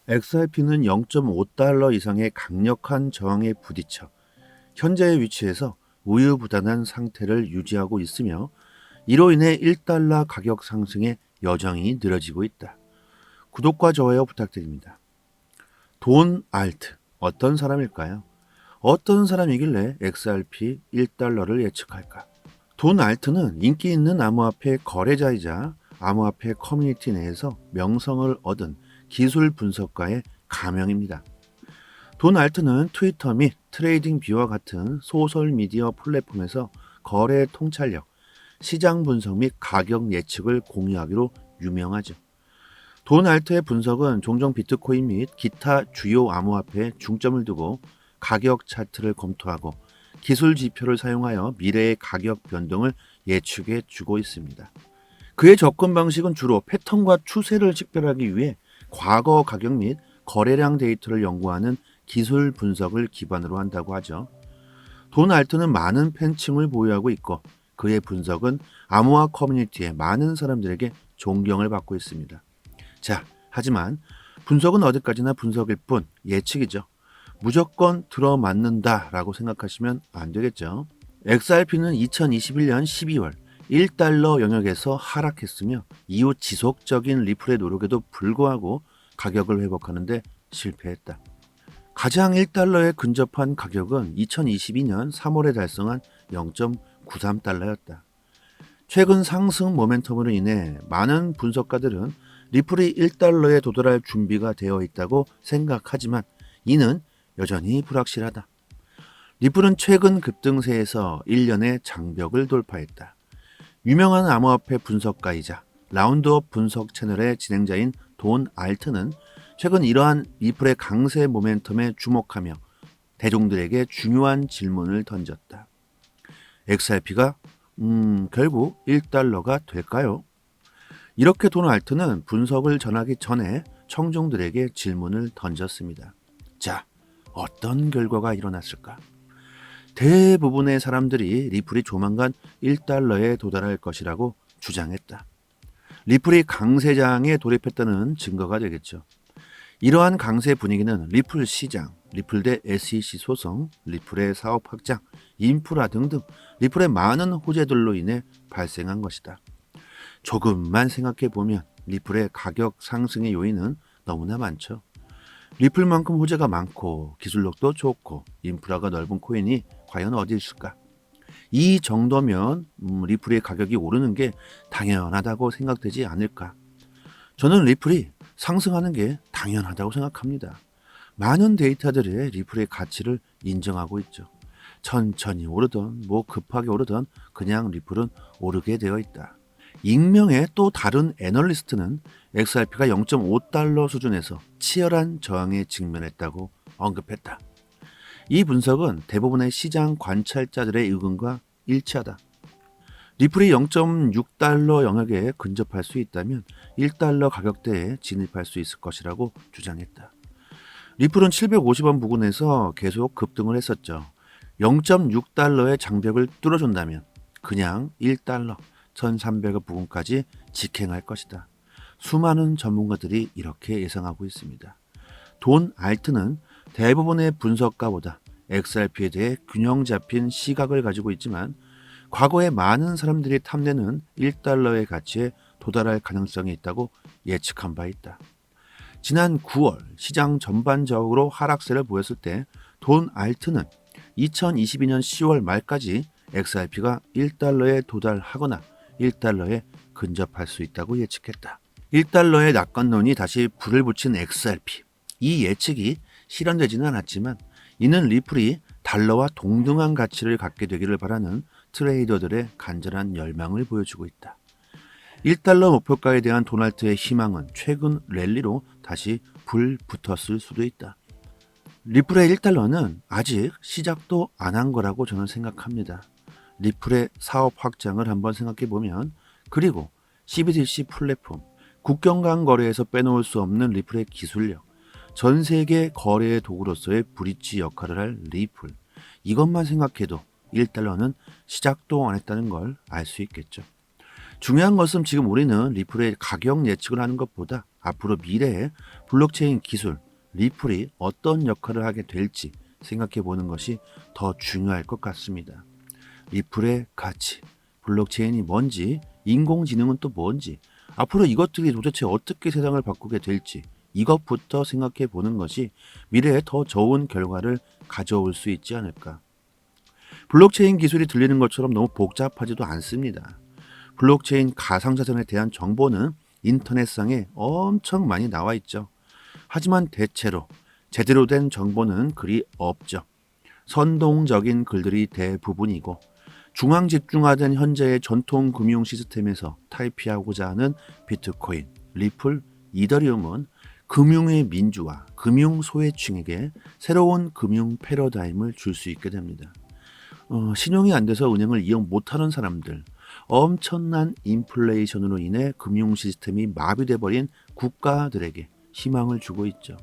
XRP는 0.5달러 이상의 강력한 저항에 부딪혀 현재의 위치에서 우유부단한 상태를 유지하고 있으며 이로 인해 1달러 가격 상승의 여정이 늘어지고 있다. 구독과 좋아요 부탁드립니다. 돈 알트, 어떤 사람일까요? 어떤 사람이길래 XRP 1달러를 예측할까? 돈 알트는 인기 있는 암호화폐 거래자이자 암호화폐 커뮤니티 내에서 명성을 얻은 기술 분석가의 가명입니다. 돈 알트는 트위터 및 트레이딩 뷰와 같은 소셜미디어 플랫폼에서 거래 통찰력, 시장 분석 및 가격 예측을 공유하기로 유명하죠. 돈 알트의 분석은 종종 비트코인 및 기타 주요 암호화폐에 중점을 두고 가격 차트를 검토하고 기술 지표를 사용하여 미래의 가격 변동을 예측해 주고 있습니다. 그의 접근 방식은 주로 패턴과 추세를 식별하기 위해 과거 가격 및 거래량 데이터를 연구하는 기술 분석을 기반으로 한다고 하죠. 돈 알트는 많은 팬층을 보유하고 있고 그의 분석은 암호화 커뮤니티의 많은 사람들에게 존경을 받고 있습니다. 자, 하지만 분석은 어디까지나 분석일 뿐 예측이죠. 무조건 들어맞는다라고 생각하시면 안 되겠죠. XRP는 2021년 12월 1달러 영역에서 하락했으며 이후 지속적인 리플의 노력에도 불구하고 가격을 회복하는데 실패했다. 가장 1달러에 근접한 가격은 2022년 3월에 달성한 0.93달러였다. 최근 상승 모멘텀으로 인해 많은 분석가들은 리플이 1달러에 도달할 준비가 되어 있다고 생각하지만 이는 여전히 불확실하다. 리플은 최근 급등세에서 1년의 장벽을 돌파했다. 유명한 암호화폐 분석가이자 라운드업 분석 채널의 진행자인 돈 알트는 최근 이러한 리플의 강세 모멘텀에 주목하며 대중들에게 중요한 질문을 던졌다. XRP가 결국 1달러가 될까요? 이렇게 돈 알트는 분석을 전하기 전에 청중들에게 질문을 던졌습니다. 자, 어떤 결과가 일어났을까? 대부분의 사람들이 리플이 조만간 1달러에 도달할 것이라고 주장했다. 리플이 강세장에 돌입했다는 증거가 되겠죠. 이러한 강세 분위기는 리플 시장, 리플 대 SEC 소송, 리플의 사업 확장, 인프라 등등 리플의 많은 호재들로 인해 발생한 것이다. 조금만 생각해 보면 리플의 가격 상승의 요인은 너무나 많죠. 리플만큼 호재가 많고 기술력도 좋고 인프라가 넓은 코인이 과연 어디 있을까? 이 정도면 리플의 가격이 오르는 게 당연하다고 생각되지 않을까? 저는 리플이 상승하는 게 당연하다고 생각합니다. 많은 데이터들이 리플의 가치를 인정하고 있죠. 천천히 오르던 급하게 오르던 그냥 리플은 오르게 되어 있다. 익명의 또 다른 애널리스트는 XRP가 0.5달러 수준에서 치열한 저항에 직면했다고 언급했다. 이 분석은 대부분의 시장 관찰자들의 의견과 일치하다. 리플이 0.6달러 영역에 근접할 수 있다면 1달러 가격대에 진입할 수 있을 것이라고 주장했다. 리플은 750원 부근에서 계속 급등을 했었죠. 0.6달러의 장벽을 뚫어준다면 그냥 1달러, 1300원 부근까지 직행할 것이다. 수많은 전문가들이 이렇게 예상하고 있습니다. 돈 알트는 대부분의 분석가보다 XRP에 대해 균형 잡힌 시각을 가지고 있지만 과거에 많은 사람들이 탐내는 1달러의 가치에 도달할 가능성이 있다고 예측한 바 있다. 지난 9월 시장 전반적으로 하락세를 보였을 때 돈 알트는 2022년 10월 말까지 XRP가 1달러에 도달하거나 1달러에 근접할 수 있다고 예측했다. 1달러의 낙관론이 다시 불을 붙인 XRP. 이 예측이 실현되지는 않았지만 이는 리플이 달러와 동등한 가치를 갖게 되기를 바라는 트레이더들의 간절한 열망을 보여주고 있다. 1달러 목표가에 대한 돈 알트의 희망은 최근 랠리로 다시 불 붙었을 수도 있다. 리플의 1달러는 아직 시작도 안 한 거라고 저는 생각합니다. 리플의 사업 확장을 한번 생각해 보면 그리고 CBDC 플랫폼, 국경 간 거래에서 빼놓을 수 없는 리플의 기술력, 전 세계 거래의 도구로서의 브릿지 역할을 할 리플, 이것만 생각해도 1달러는 시작도 안 했다는 걸 알 수 있겠죠. 중요한 것은 지금 우리는 리플의 가격 예측을 하는 것보다 앞으로 미래의 블록체인 기술, 리플이 어떤 역할을 하게 될지 생각해 보는 것이 더 중요할 것 같습니다. 리플의 가치, 블록체인이 뭔지, 인공지능은 또 뭔지, 앞으로 이것들이 도대체 어떻게 세상을 바꾸게 될지 이것부터 생각해 보는 것이 미래에 더 좋은 결과를 가져올 수 있지 않을까. 블록체인 기술이 들리는 것처럼 너무 복잡하지도 않습니다. 블록체인 가상자산에 대한 정보는 인터넷상에 엄청 많이 나와 있죠. 하지만 대체로 제대로 된 정보는 그리 없죠. 선동적인 글들이 대부분이고 중앙 집중화된 현재의 전통 금융 시스템에서 탈피하고자 하는 비트코인, 리플, 이더리움은 금융의 민주화, 금융 소외층에게 새로운 금융 패러다임을 줄 수 있게 됩니다. 신용이 안 돼서 은행을 이용 못하는 사람들, 엄청난 인플레이션으로 인해 금융 시스템이 마비돼 버린 국가들에게 희망을 주고 있죠.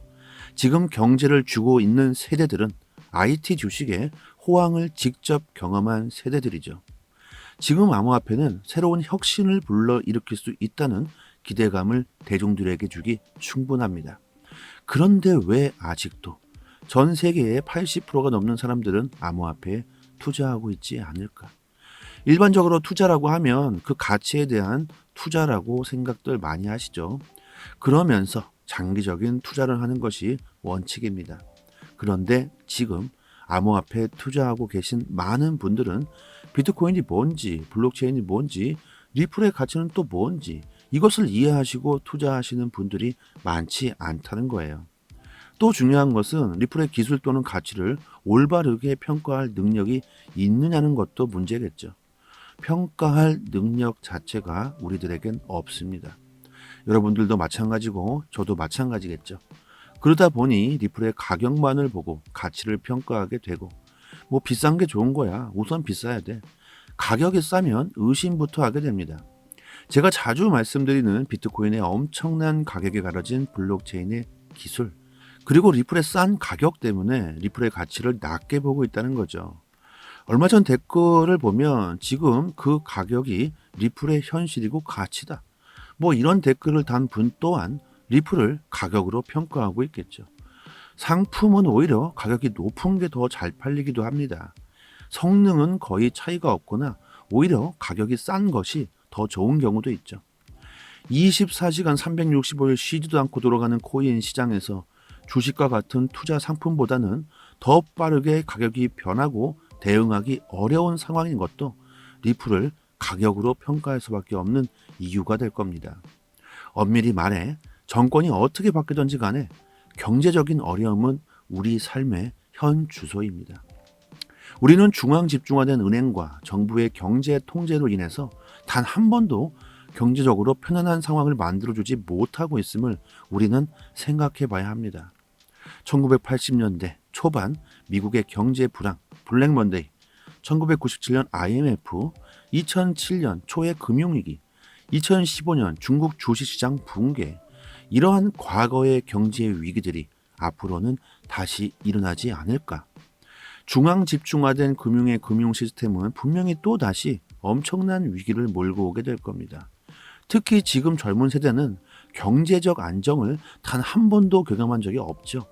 지금 경제를 주고 있는 세대들은 IT 주식의 호황을 직접 경험한 세대들이죠. 지금 암호화폐는 새로운 혁신을 불러일으킬 수 있다는 기대감을 대중들에게 주기 충분합니다. 그런데 왜 아직도 전 세계의 80%가 넘는 사람들은 암호화폐에 투자하고 있지 않을까? 일반적으로 투자라고 하면 그 가치에 대한 투자라고 생각들 많이 하시죠. 그러면서 장기적인 투자를 하는 것이 원칙입니다. 그런데 지금 암호화폐에 투자하고 계신 많은 분들은 비트코인이 뭔지, 블록체인이 뭔지, 리플의 가치는 또 뭔지 이것을 이해하시고 투자하시는 분들이 많지 않다는 거예요. 또 중요한 것은 리플의 기술 또는 가치를 올바르게 평가할 능력이 있느냐는 것도 문제겠죠. 평가할 능력 자체가 우리들에겐 없습니다. 여러분들도 마찬가지고 저도 마찬가지겠죠. 그러다 보니 리플의 가격만을 보고 가치를 평가하게 되고 뭐 비싼 게 좋은 거야. 우선 비싸야 돼. 가격이 싸면 의심부터 하게 됩니다. 제가 자주 말씀드리는 비트코인의 엄청난 가격에 가려진 블록체인의 기술 그리고 리플의 싼 가격 때문에 리플의 가치를 낮게 보고 있다는 거죠. 얼마 전 댓글을 보면 지금 그 가격이 리플의 현실이고 가치다. 뭐 이런 댓글을 단 분 또한 리플을 가격으로 평가하고 있겠죠. 상품은 오히려 가격이 높은 게 더 잘 팔리기도 합니다. 성능은 거의 차이가 없거나 오히려 가격이 싼 것이 더 좋은 경우도 있죠. 24시간 365일 쉬지도 않고 돌아가는 코인 시장에서 주식과 같은 투자 상품보다는 더 빠르게 가격이 변하고 대응하기 어려운 상황인 것도 리플을 가격으로 평가할 수밖에 없는 이유가 될 겁니다. 엄밀히 말해 정권이 어떻게 바뀌든지 간에 경제적인 어려움은 우리 삶의 현 주소입니다. 우리는 중앙 집중화된 은행과 정부의 경제 통제로 인해서 단 한 번도 경제적으로 편안한 상황을 만들어주지 못하고 있음을 우리는 생각해 봐야 합니다. 1980년대 초반 미국의 경제 불황, 블랙 먼데이, 1997년 IMF, 2007년 초의 금융위기, 2015년 중국 주식시장 붕괴, 이러한 과거의 경제 위기들이 앞으로는 다시 일어나지 않을까? 중앙 집중화된 금융의 금융 시스템은 분명히 또 다시 엄청난 위기를 몰고 오게 될 겁니다. 특히 지금 젊은 세대는 경제적 안정을 단 한 번도 경험한 적이 없죠.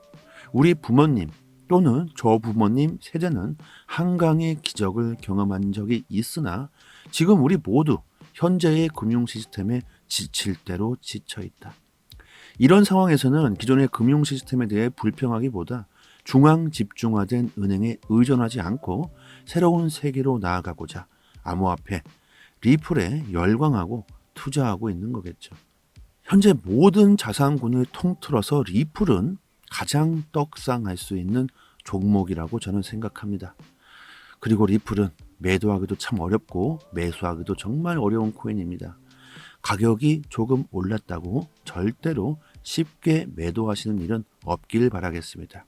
우리 부모님 또는 저 부모님 세대는 한강의 기적을 경험한 적이 있으나 지금 우리 모두 현재의 금융 시스템에 지칠 대로 지쳐 있다. 이런 상황에서는 기존의 금융 시스템에 대해 불평하기보다 중앙 집중화된 은행에 의존하지 않고 새로운 세계로 나아가고자 암호화폐, 리플에 열광하고 투자하고 있는 거겠죠. 현재 모든 자산군을 통틀어서 리플은 가장 떡상할 수 있는 종목이라고 저는 생각합니다. 그리고 리플은 매도하기도 참 어렵고 매수하기도 정말 어려운 코인입니다. 가격이 조금 올랐다고 절대로 쉽게 매도하시는 일은 없길 바라겠습니다.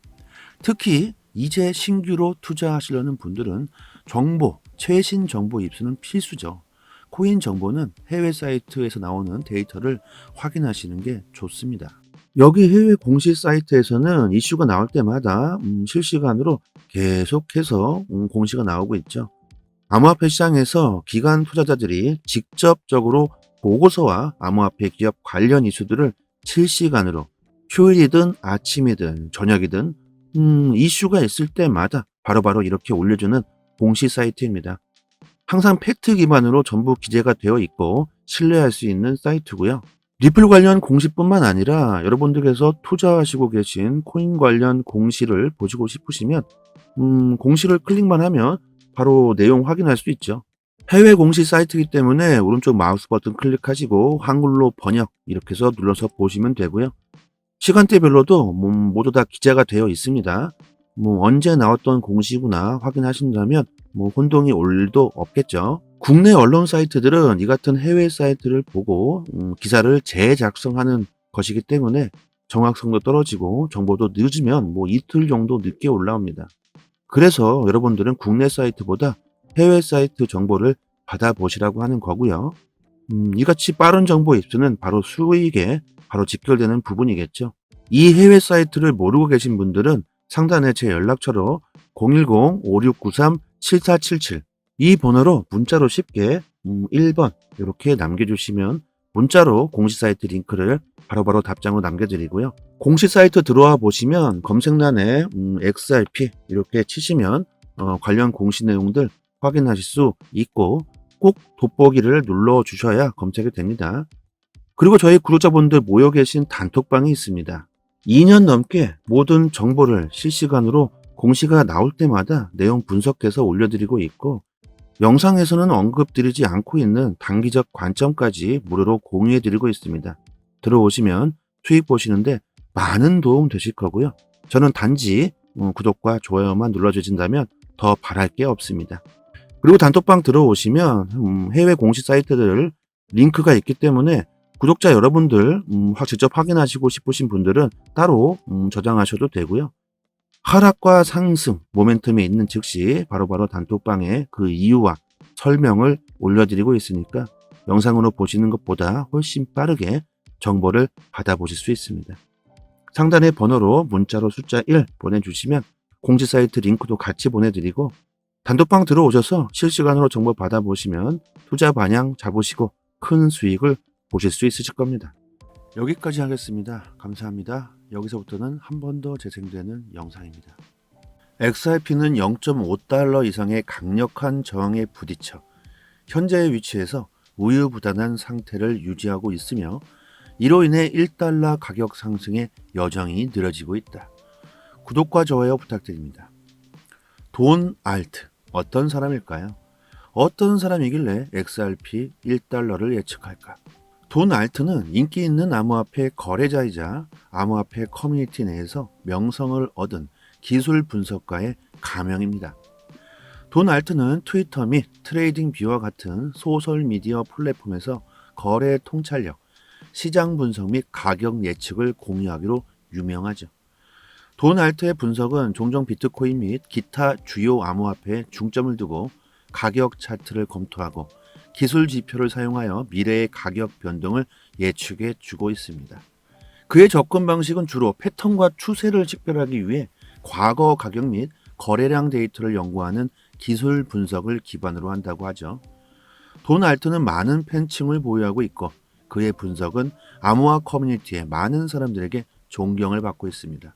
특히 이제 신규로 투자하시려는 분들은 정보, 최신 정보 입수는 필수죠. 코인 정보는 해외 사이트에서 나오는 데이터를 확인하시는 게 좋습니다. 여기 해외 공식 사이트에서는 이슈가 나올 때마다 실시간으로 계속해서 공시가 나오고 있죠. 암호화폐 시장에서 기관 투자자들이 직접적으로 보고서와 암호화폐 기업 관련 이슈들을 실시간으로 휴일이든 아침이든 저녁이든 이슈가 있을 때마다 바로바로 이렇게 올려주는 공시 사이트입니다. 항상 팩트 기반으로 전부 기재가 되어 있고 신뢰할 수 있는 사이트고요. 리플 관련 공시뿐만 아니라 여러분들께서 투자하시고 계신 코인 관련 공시를 보시고 싶으시면 공시를 클릭만 하면 바로 내용 확인할 수 있죠. 해외 공시 사이트이기 때문에 오른쪽 마우스 버튼 클릭하시고 한글로 번역 이렇게 해서 눌러서 보시면 되고요. 시간대별로도 모두 다 기재가 되어 있습니다. 언제 나왔던 공시구나 확인하신다면 혼동이 올 일도 없겠죠. 국내 언론 사이트들은 이 같은 해외 사이트를 보고 기사를 재작성하는 것이기 때문에 정확성도 떨어지고 정보도 늦으면 이틀 정도 늦게 올라옵니다. 그래서 여러분들은 국내 사이트보다 해외 사이트 정보를 받아보시라고 하는 거고요. 이같이 빠른 정보 입수는 바로 수익에 바로 직결되는 부분이겠죠. 이 해외 사이트를 모르고 계신 분들은 상단에 제 연락처로 010-5693-7477 이 번호로 문자로 쉽게 1번 이렇게 남겨주시면 문자로 공시 사이트 링크를 바로바로 답장으로 남겨드리고요. 공시 사이트 들어와 보시면 검색란에 XRP 이렇게 치시면 관련 공시 내용들 확인하실 수 있고 꼭 돋보기를 눌러 주셔야 검색이 됩니다. 그리고 저희 구독자분들 모여 계신 단톡방이 있습니다. 2년 넘게 모든 정보를 실시간으로 공시가 나올 때마다 내용 분석해서 올려드리고 있고 영상에서는 언급드리지 않고 있는 단기적 관점까지 무료로 공유해드리고 있습니다. 들어오시면 수익 보시는데 많은 도움 되실 거고요. 저는 단지 구독과 좋아요만 눌러주신다면 더 바랄 게 없습니다. 그리고 단톡방 들어오시면 해외 공시 사이트들 링크가 있기 때문에 구독자 여러분들 직접 확인하시고 싶으신 분들은 따로 저장하셔도 되고요. 하락과 상승, 모멘텀이 있는 즉시 바로바로 단톡방에 그 이유와 설명을 올려드리고 있으니까 영상으로 보시는 것보다 훨씬 빠르게 정보를 받아보실 수 있습니다. 상단의 번호로 문자로 숫자 1 보내주시면 공지 사이트 링크도 같이 보내드리고 단톡방 들어오셔서 실시간으로 정보 받아보시면 투자 방향 잡으시고 큰 수익을 보실 수 있으실 겁니다. 여기까지 하겠습니다. 감사합니다. 여기서부터는 한 번 더 재생되는 영상입니다. XRP는 0.5달러 이상의 강력한 저항에 부딪혀 현재의 위치에서 우유부단한 상태를 유지하고 있으며 이로 인해 1달러 가격 상승의 여정이 느려지고 있다. 구독과 좋아요 부탁드립니다. 돈 알트 어떤 사람일까요? 어떤 사람이길래 XRP 1달러를 예측할까? 돈 알트는 인기 있는 암호화폐 거래자이자 암호화폐 커뮤니티 내에서 명성을 얻은 기술 분석가의 가명입니다. 돈 알트는 트위터 및 트레이딩 뷰와 같은 소셜미디어 플랫폼에서 거래 통찰력, 시장 분석 및 가격 예측을 공유하기로 유명하죠. 돈 알트의 분석은 종종 비트코인 및 기타 주요 암호화폐에 중점을 두고 가격 차트를 검토하고 기술 지표를 사용하여 미래의 가격 변동을 예측해 주고 있습니다. 그의 접근 방식은 주로 패턴과 추세를 식별하기 위해 과거 가격 및 거래량 데이터를 연구하는 기술 분석을 기반으로 한다고 하죠. 돈 알트는 많은 팬층을 보유하고 있고 그의 분석은 암호화 커뮤니티의 많은 사람들에게 존경을 받고 있습니다.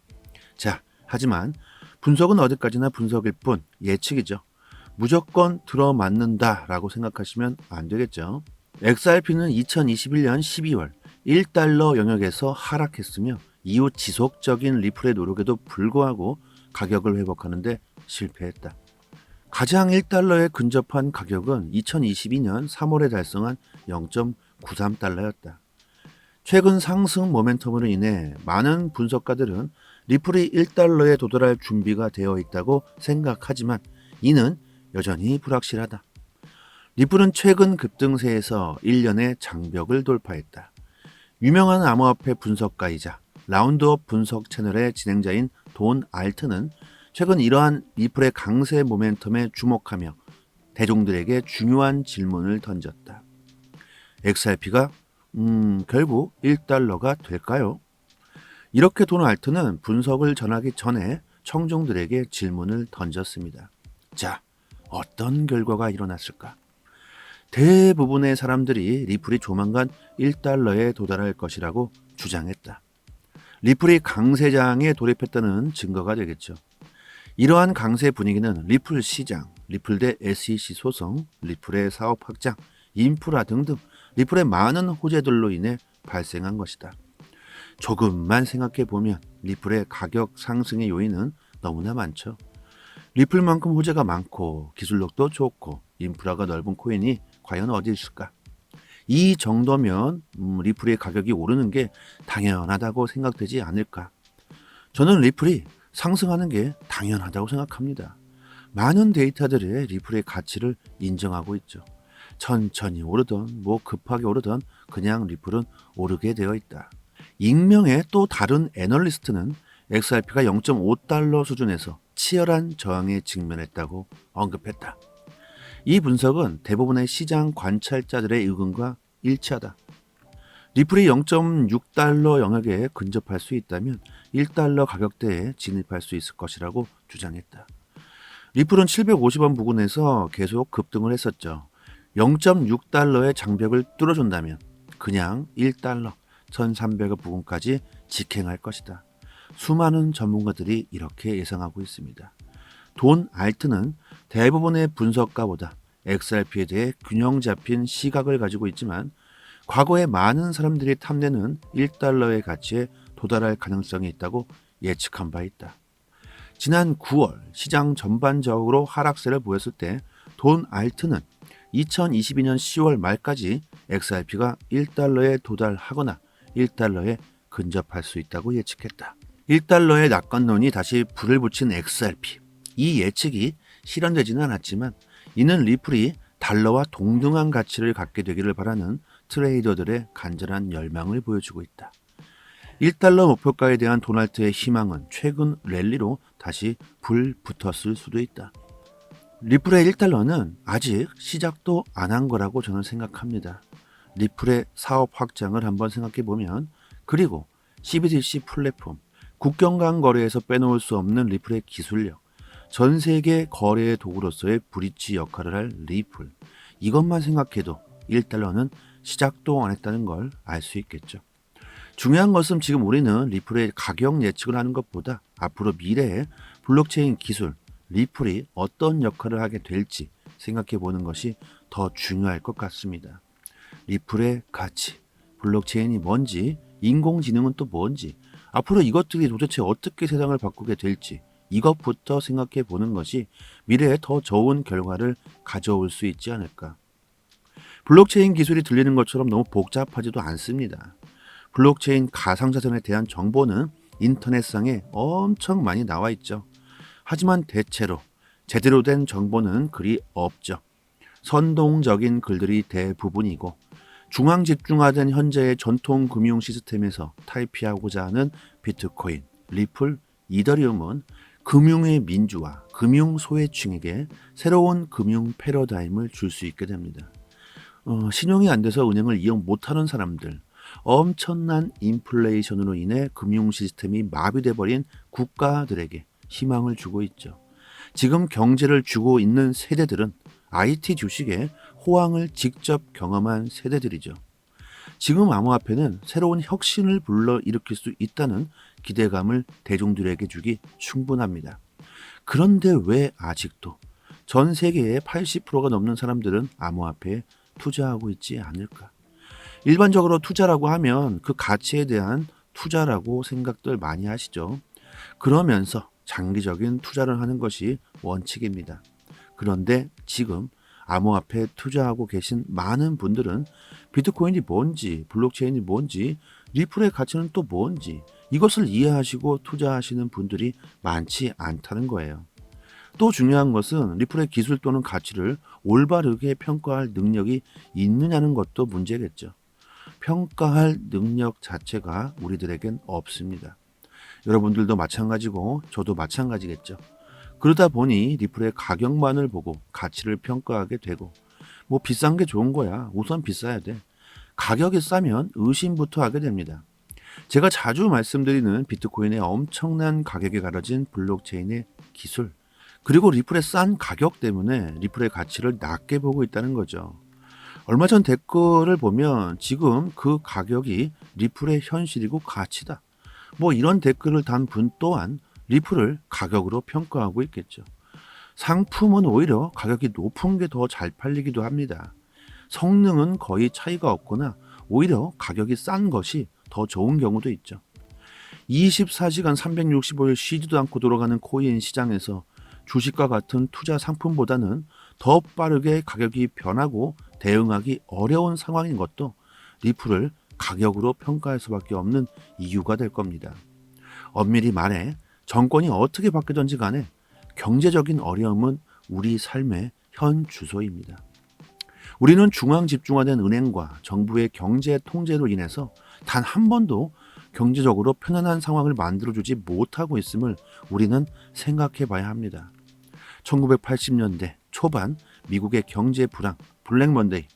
자, 하지만 분석은 어디까지나 분석일 뿐 예측이죠. 무조건 들어맞는다라고 생각하시면 안 되겠죠. XRP는 2021년 12월 1달러 영역에서 하락했으며 이후 지속적인 리플의 노력에도 불구하고 가격을 회복하는데 실패했다. 가장 1달러에 근접한 가격은 2022년 3월에 달성한 0.93달러였다. 최근 상승 모멘텀으로 인해 많은 분석가들은 리플이 1달러에 도달할 준비가 되어 있다고 생각하지만 이는 여전히 불확실하다. 리플은 최근 급등세에서 1년의 장벽을 돌파했다. 유명한 암호화폐 분석가이자 라운드업 분석 채널의 진행자인 돈 알트는 최근 이러한 리플의 강세 모멘텀에 주목하며 대중들에게 중요한 질문을 던졌다. XRP가 결국 1달러가 될까요? 이렇게 돈 알트는 분석을 전하기 전에 청중들에게 질문을 던졌습니다. 자, 어떤 결과가 일어났을까? 대부분의 사람들이 리플이 조만간 1달러에 도달할 것이라고 주장했다. 리플이 강세장에 돌입했다는 증거가 되겠죠. 이러한 강세 분위기는 리플 시장, 리플 대 SEC 소송, 리플의 사업 확장, 인프라 등등 리플의 많은 호재들로 인해 발생한 것이다. 조금만 생각해 보면 리플의 가격 상승의 요인은 너무나 많죠. 리플만큼 호재가 많고 기술력도 좋고 인프라가 넓은 코인이 과연 어디 있을까? 이 정도면 리플의 가격이 오르는 게 당연하다고 생각되지 않을까? 저는 리플이 상승하는 게 당연하다고 생각합니다. 많은 데이터들이 리플의 가치를 인정하고 있죠. 천천히 오르던 급하게 오르던 그냥 리플은 오르게 되어 있다. 익명의 또 다른 애널리스트는 XRP가 0.5달러 수준에서 치열한 저항에 직면했다고 언급했다. 이 분석은 대부분의 시장 관찰자들의 의견과 일치하다. 리플이 0.6달러 영역에 근접할 수 있다면 1달러 가격대에 진입할 수 있을 것이라고 주장했다. 리플은 750원 부근에서 계속 급등을 했었죠. 0.6달러의 장벽을 뚫어준다면 그냥 1달러, 1300원 부근까지 직행할 것이다. 수많은 전문가들이 이렇게 예상하고 있습니다. 돈 알트는 대부분의 분석가보다 XRP에 대해 균형 잡힌 시각을 가지고 있지만 과거에 많은 사람들이 탐내는 1달러의 가치에 도달할 가능성이 있다고 예측한 바 있다. 지난 9월 시장 전반적으로 하락세를 보였을 때 돈 알트는 2022년 10월 말까지 XRP가 1달러에 도달하거나 1달러에 근접할 수 있다고 예측했다. 1달러의 낙관론이 다시 불을 붙인 XRP. 이 예측이 실현되지는 않았지만 이는 리플이 달러와 동등한 가치를 갖게 되기를 바라는 트레이더들의 간절한 열망을 보여주고 있다. 1달러 목표가에 대한 도널트의 희망은 최근 랠리로 다시 불 붙었을 수도 있다. 리플의 1달러는 아직 시작도 안 한 거라고 저는 생각합니다. 리플의 사업 확장을 한번 생각해 보면 그리고 CBDC 플랫폼, 국경 간 거래에서 빼놓을 수 없는 리플의 기술력, 전 세계 거래의 도구로서의 브릿지 역할을 할 리플, 이것만 생각해도 1달러는 시작도 안 했다는 걸 알 수 있겠죠. 중요한 것은 지금 우리는 리플의 가격 예측을 하는 것보다 앞으로 미래의 블록체인 기술, 리플이 어떤 역할을 하게 될지 생각해 보는 것이 더 중요할 것 같습니다. 리플의 가치, 블록체인이 뭔지, 인공지능은 또 뭔지, 앞으로 이것들이 도대체 어떻게 세상을 바꾸게 될지 이것부터 생각해 보는 것이 미래에 더 좋은 결과를 가져올 수 있지 않을까. 블록체인 기술이 들리는 것처럼 너무 복잡하지도 않습니다. 블록체인 가상자산에 대한 정보는 인터넷상에 엄청 많이 나와 있죠. 하지만 대체로 제대로 된 정보는 그리 없죠. 선동적인 글들이 대부분이고 중앙 집중화된 현재의 전통 금융 시스템에서 탈피하고자 하는 비트코인, 리플, 이더리움은 금융의 민주화, 금융 소외층에게 새로운 금융 패러다임을 줄 수 있게 됩니다. 신용이 안 돼서 은행을 이용 못하는 사람들, 엄청난 인플레이션으로 인해 금융 시스템이 마비돼 버린 국가들에게 희망을 주고 있죠. 지금 경제를 주고 있는 세대들은 IT 주식의 호황을 직접 경험한 세대들이죠. 지금 암호화폐는 새로운 혁신을 불러일으킬 수 있다는 기대감을 대중들에게 주기 충분합니다. 그런데 왜 아직도 전 세계의 80%가 넘는 사람들은 암호화폐에 투자하고 있지 않을까? 일반적으로 투자라고 하면 그 가치에 대한 투자라고 생각들 많이 하시죠. 그러면서 장기적인 투자를 하는 것이 원칙입니다. 그런데 지금 암호화폐에 투자하고 계신 많은 분들은 비트코인이 뭔지, 블록체인이 뭔지, 리플의 가치는 또 뭔지 이것을 이해하시고 투자하시는 분들이 많지 않다는 거예요. 또 중요한 것은 리플의 기술 또는 가치를 올바르게 평가할 능력이 있느냐는 것도 문제겠죠. 평가할 능력 자체가 우리들에겐 없습니다. 여러분들도 마찬가지고 저도 마찬가지겠죠. 그러다 보니 리플의 가격만을 보고 가치를 평가하게 되고 비싼 게 좋은 거야. 우선 비싸야 돼. 가격이 싸면 의심부터 하게 됩니다. 제가 자주 말씀드리는 비트코인의 엄청난 가격에 가려진 블록체인의 기술, 그리고 리플의 싼 가격 때문에 리플의 가치를 낮게 보고 있다는 거죠. 얼마 전 댓글을 보면 지금 그 가격이 리플의 현실이고 가치다. 뭐 이런 댓글을 단 분 또한 리플을 가격으로 평가하고 있겠죠. 상품은 오히려 가격이 높은 게 더 잘 팔리기도 합니다. 성능은 거의 차이가 없거나 오히려 가격이 싼 것이 더 좋은 경우도 있죠. 24시간 365일 쉬지도 않고 돌아가는 코인 시장에서 주식과 같은 투자 상품보다는 더 빠르게 가격이 변하고 대응하기 어려운 상황인 것도 리플을 가격으로 평가할 수밖에 없는 이유가 될 겁니다. 엄밀히 말해 정권이 어떻게 바뀌든지 간에 경제적인 어려움은 우리 삶의 현 주소입니다. 우리는 중앙 집중화된 은행과 정부의 경제 통제로 인해서 단 한 번도 경제적으로 편안한 상황을 만들어주지 못하고 있음을 우리는 생각해 봐야 합니다. 1980년대 초반 미국의 경제 불황, 블랙 먼데이,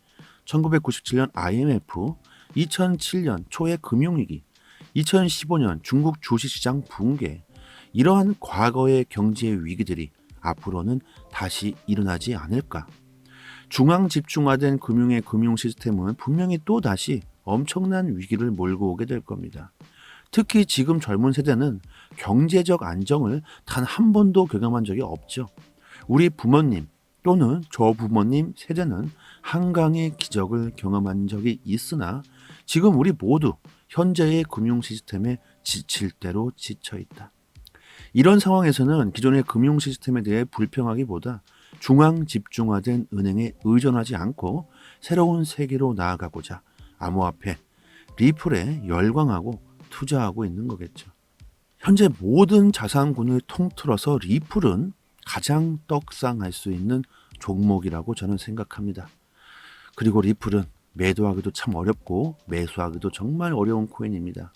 1997년 IMF, 2007년 초의 금융위기, 2015년 중국 주식시장 붕괴, 이러한 과거의 경제 위기들이 앞으로는 다시 일어나지 않을까? 중앙 집중화된 금융의 금융 시스템은 분명히 또 다시 엄청난 위기를 몰고 오게 될 겁니다. 특히 지금 젊은 세대는 경제적 안정을 단 한 번도 경험한 적이 없죠. 우리 부모님 또는 저 부모님 세대는 한강의 기적을 경험한 적이 있으나 지금 우리 모두 현재의 금융 시스템에 지칠 대로 지쳐 있다. 이런 상황에서는 기존의 금융 시스템에 대해 불평하기보다 중앙 집중화된 은행에 의존하지 않고 새로운 세계로 나아가고자 암호화폐, 리플에 열광하고 투자하고 있는 거겠죠. 현재 모든 자산군을 통틀어서 리플은 가장 떡상할 수 있는 종목이라고 저는 생각합니다. 그리고 리플은 매도하기도 참 어렵고 매수하기도 정말 어려운 코인입니다.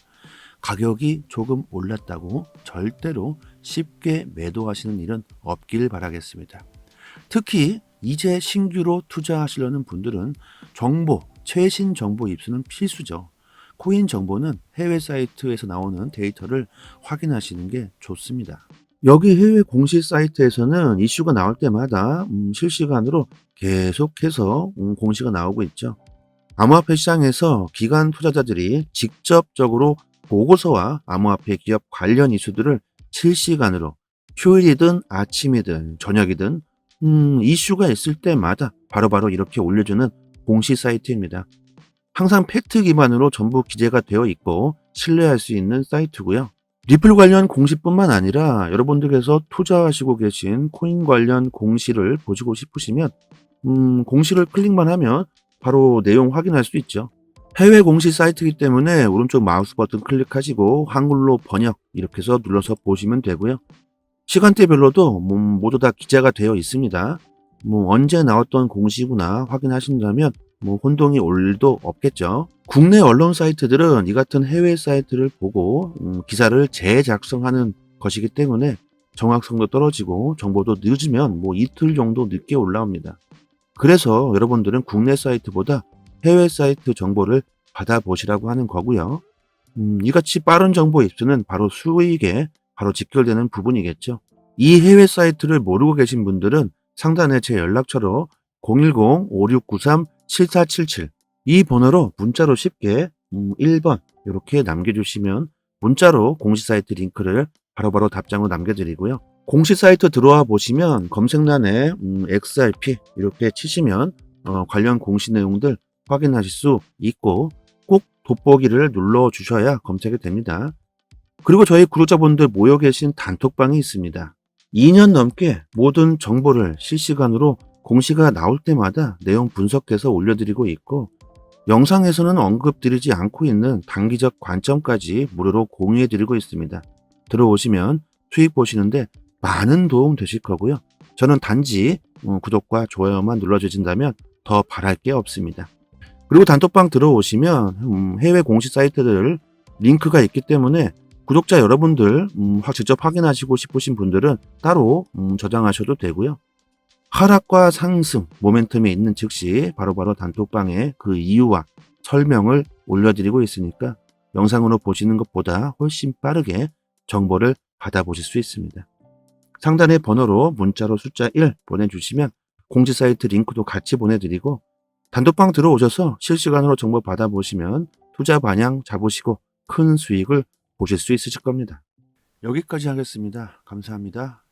가격이 조금 올랐다고 절대로 쉽게 매도하시는 일은 없길 바라겠습니다. 특히 이제 신규로 투자하시려는 분들은 정보, 최신 정보 입수는 필수죠. 코인 정보는 해외 사이트에서 나오는 데이터를 확인하시는 게 좋습니다. 여기 해외 공식 사이트에서는 이슈가 나올 때마다 실시간으로 계속해서 공시가 나오고 있죠. 암호화폐 시장에서 기관 투자자들이 직접적으로 보고서와 암호화폐 기업 관련 이슈들을 실시간으로 휴일이든 아침이든 저녁이든 이슈가 있을 때마다 바로바로 이렇게 올려주는 공식 사이트입니다. 항상 팩트 기반으로 전부 기재가 되어 있고 신뢰할 수 있는 사이트고요. 리플 관련 공시뿐만 아니라 여러분들께서 투자하시고 계신 코인 관련 공시를 보시고 싶으시면 공시를 클릭만 하면 바로 내용 확인할 수 있죠. 해외 공시 사이트이기 때문에 오른쪽 마우스 버튼 클릭하시고 한글로 번역 이렇게 해서 눌러서 보시면 되고요. 시간대별로도 모두 다 기재가 되어 있습니다. 언제 나왔던 공시구나 확인하신다면 혼동이 올 일도 없겠죠. 국내 언론 사이트들은 이 같은 해외 사이트를 보고 기사를 재작성하는 것이기 때문에 정확성도 떨어지고 정보도 늦으면 이틀 정도 늦게 올라옵니다. 그래서 여러분들은 국내 사이트보다 해외 사이트 정보를 받아보시라고 하는 거고요. 이같이 빠른 정보 입수는 바로 수익에 바로 직결되는 부분이겠죠. 이 해외 사이트를 모르고 계신 분들은 상단에 제 연락처로 010-5693-7477 이 번호로 문자로 쉽게 1번 이렇게 남겨주시면 문자로 공시 사이트 링크를 바로바로 답장으로 남겨드리고요. 공시 사이트 들어와 보시면 검색란에 XRP 이렇게 치시면 관련 공시 내용들 확인하실 수 있고 꼭 돋보기를 눌러주셔야 검색이 됩니다. 그리고 저희 구독자분들 모여 계신 단톡방이 있습니다. 2년 넘게 모든 정보를 실시간으로 공시가 나올 때마다 내용 분석해서 올려드리고 있고 영상에서는 언급드리지 않고 있는 단기적 관점까지 무료로 공유해드리고 있습니다. 들어오시면 수익 보시는데 많은 도움 되실 거고요. 저는 단지 구독과 좋아요만 눌러주신다면 더 바랄 게 없습니다. 그리고 단톡방 들어오시면 해외 공시 사이트들 링크가 있기 때문에 구독자 여러분들 직접 확인하시고 싶으신 분들은 따로 저장하셔도 되고요. 하락과 상승, 모멘텀이 있는 즉시 바로바로 단톡방에 그 이유와 설명을 올려드리고 있으니까 영상으로 보시는 것보다 훨씬 빠르게 정보를 받아보실 수 있습니다. 상단의 번호로 문자로 숫자 1 보내주시면 공지 사이트 링크도 같이 보내드리고 단톡방 들어오셔서 실시간으로 정보 받아보시면 투자 방향 잡으시고 큰 수익을 보실 수 있으실 겁니다. 여기까지 하겠습니다. 감사합니다.